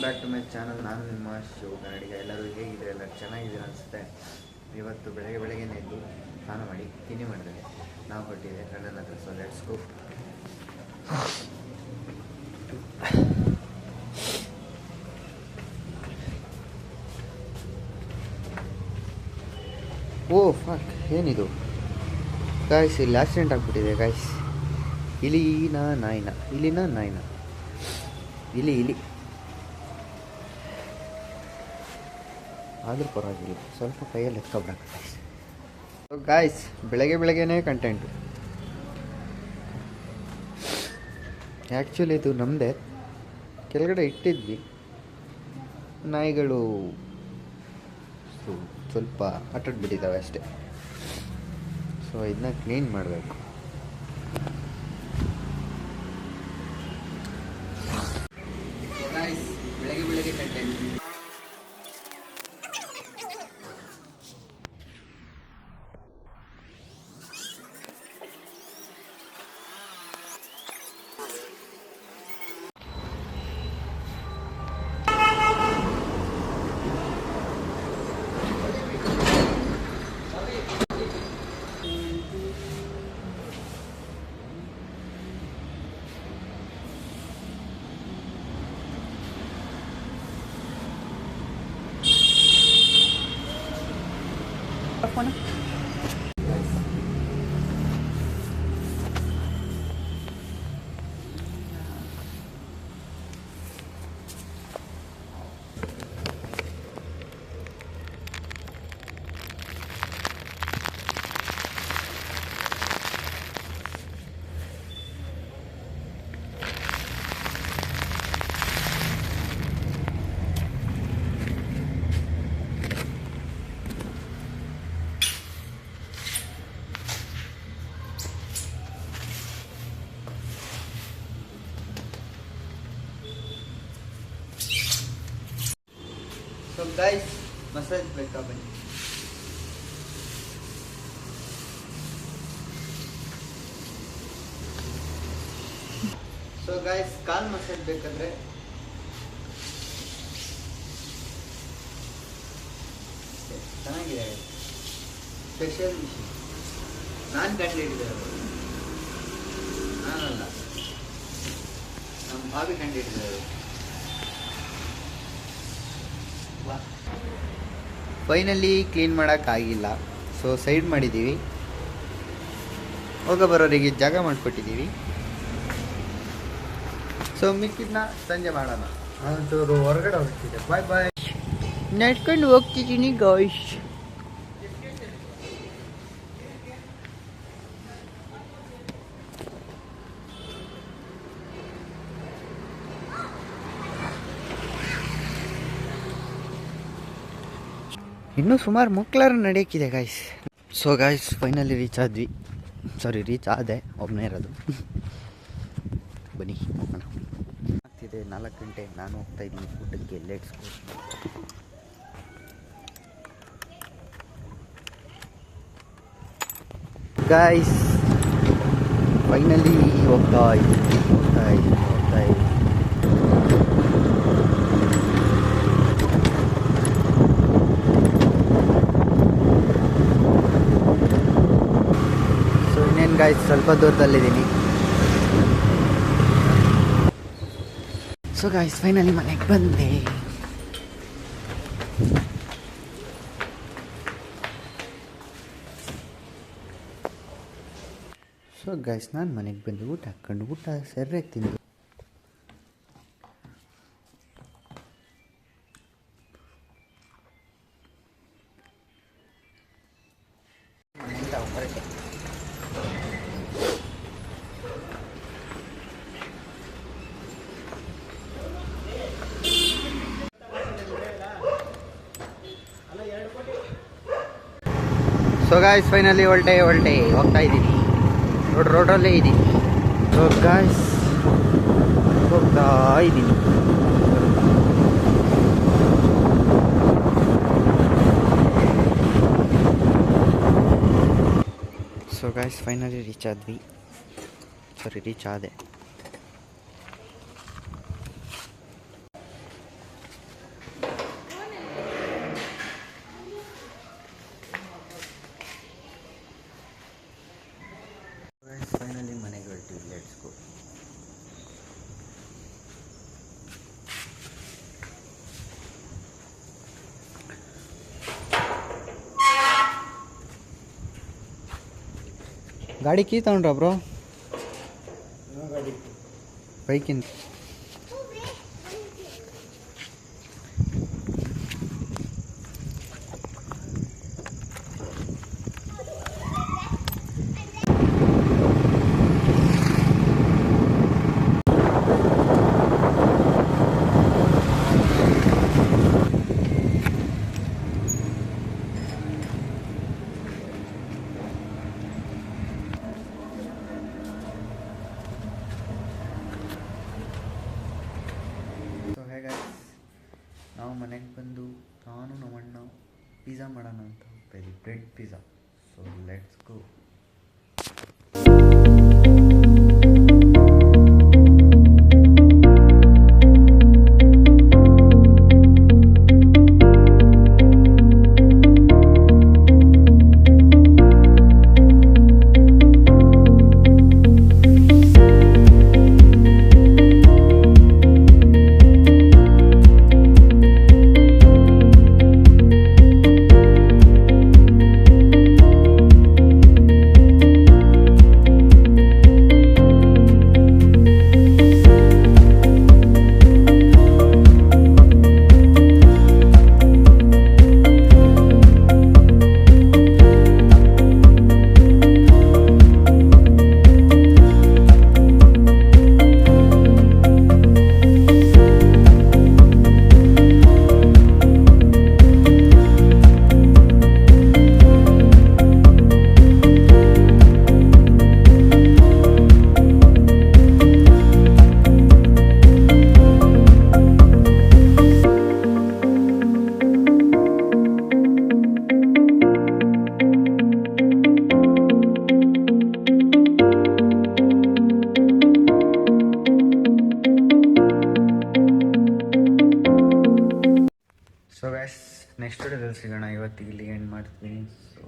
Back to my channel. ನಾನು ನಿಮ್ಮ ಶಿವ ಕನ್ನಡಿಗ. ಎಲ್ಲರೂ ಹೇಗಿದ್ರೆ ಎಲ್ಲ ಚೆನ್ನಾಗಿದ್ದೀರ ಅನಿಸುತ್ತೆ. ಇವತ್ತು ಬೆಳಗ್ಗೆ ಎದ್ದು ಸ್ನಾನ ಮಾಡಿ ತಿಂಡಿ ಮಾಡಿದೆ. ನಾವು ಕೊಟ್ಟಿದ್ದೆ ಗಂಡನ ಹತ್ರ. So let's go. Oh fuck, ಏನಿದು ಗಾಯ್ಸ್? ಇಲ್ಲಿ ಆಕ್ಸಿಡೆಂಟ್ ಆಗಿಬಿಟ್ಟಿದೆ ಗಾಯ್ಸ್. ಇಲಿನ ನಾಯಿನ ಇಲಿ ಆದರೂ ಪರವಾಗಿಲ್ಲ, ಸ್ವಲ್ಪ ಕೈಯಲ್ಲಿ ಎತ್ಕೊಬಿಡಕ್ಕೆ ಗಾಯ್ಸ್. ಬೆಳಗ್ಗೆನೇ ಕಂಟೆಂಟು. ಆ್ಯಕ್ಚುಲಿ ಇದು ನಮ್ಮದೇ. ಕೆಳಗಡೆ ಇಟ್ಟಿದ್ವಿ, ನಾಯಿಗಳು ಸ್ವಲ್ಪ ಆಟಾಡ್ಬಿಟ್ಟಿದ್ದಾವೆ ಅಷ್ಟೇ. ಸೊ ಇದನ್ನ ಕ್ಲೀನ್ ಮಾಡಬೇಕು. ಬೆಳಗ್ಗೆ content. Phone so guys, massage ಬೇಕಾ ಬನ್ನಿ. ಸೊ ಗೈಸ್, ಕಾಲ್ ಮಸಾಜ್ ಬೇಕಂದ್ರೆ ಚೆನ್ನಾಗಿದೆ. ಸ್ಪೆಷಲ್ ಮಿಷಿನ್ ನಾನು ಕಂಡುಹಿಡಿದೆ. ನಾನಲ್ಲ, ನಮ್ಮ ಭಾವಿ ಕಂಡುಹಿಡಿದ್ದಾರೆ. ಫೈನಲಿ ಕ್ಲೀನ್ ಮಾಡೋಕ್ಕಾಗಿಲ್ಲ. ಸೊ ಸೈಡ್ ಮಾಡಿದ್ದೀವಿ, ಹೋಗ ಬರೋರಿಗೆ ಜಾಗ ಮಾಡಿಕೊಟ್ಟಿದ್ದೀವಿ. ಸೊ ಮಿಕ್ಕಿದ್ನ ಸಂಜೆ ಮಾಡೋಣ. ನಾನೊಂಚೂರು ಹೊರಗಡೆ ಹೋಗ್ತಿದ್ದೆ. ಬಾಯ್ ಬಾಯ್. ನಡ್ಕೊಂಡು ಹೋಗ್ತಿದ್ದೀನಿ ಗಾಯ್ಸ್. ಇನ್ನೂ ಸುಮಾರು ಮುಕ್ಲಾರ ನಡೆಯಕ್ಕಿದೆ guys. So guys, finally reach ಆದೆ. ಒಬ್ಬನೇ ಇರೋದು. ಬನ್ನಿ ಹೋಗೋಣ. ಆಗ್ತಿದೆ 4 ಗಂಟೆ. ನಾನು ಹೋಗ್ತಾ ಇದ್ದೀನಿ ಊಟಕ್ಕೆ. Let's go. ಗಾಯ್ಸ್, ಫೈನಲಿ ಹೋಗ್ತಾ ಇದ್ದೀನಿ. ಗಾಯ್ಸ್, ಸ್ವಲ್ಪ ದೂರದಲ್ಲಿದ್ದೀನಿ. ಸೊ ಗಾಯ್ಸ್, ಫೈನಲಿ ಮನೆಗೆ ಬಂದೆ. ಸೊ ಗಾಯ್ಸ್, ನಾನು ಮನೆಗೆ ಬಂದು ಊಟ ಹಾಕ್ಕೊಂಡು ಊಟ ಸರಿಯಾಗಿ ತಿಂದು ಸೊ ಗಾಯ್ಸ್, ಫೈನಲಿ ಹೊರಟೆ ಹೋಗ್ತಾ ಇದ್ದೀನಿ. ರೋಡಲ್ಲೇ ಇದ್ದೀನಿ. ಸೊ ಗಾಯ್ಸ್, ಹೋಗ್ತಾ ಇದ್ದೀನಿ. ಸೊ ಗಾಯ್ಸ್, ಫೈನಲಿ ರೀಚ್ ಆದೆ. ಗಾಡಿ ಕೀ ತಗೊಂಡ್ರ ಬ್ರೋ ಬೈಕಿಂದ ನಾವು ಮನೆಗೆ ಬಂದು ನಾನು ನಮ್ಮಣ್ಣ ಪಿಜ್ಜಾ ಮಾಡೋಣ ಅಂತ ಹೋಗ್ತಾಯಿದ್ವಿ bread pizza so let's go so guys next ವಿಡಿಯೋದಲ್ಲಿ ಸಿಗೋಣ ಇವತ್ತಿಗೆ ಇಲ್ಲಿ ಎಂಡ್ ಮಾಡ್ತೀನಿ ಸೊ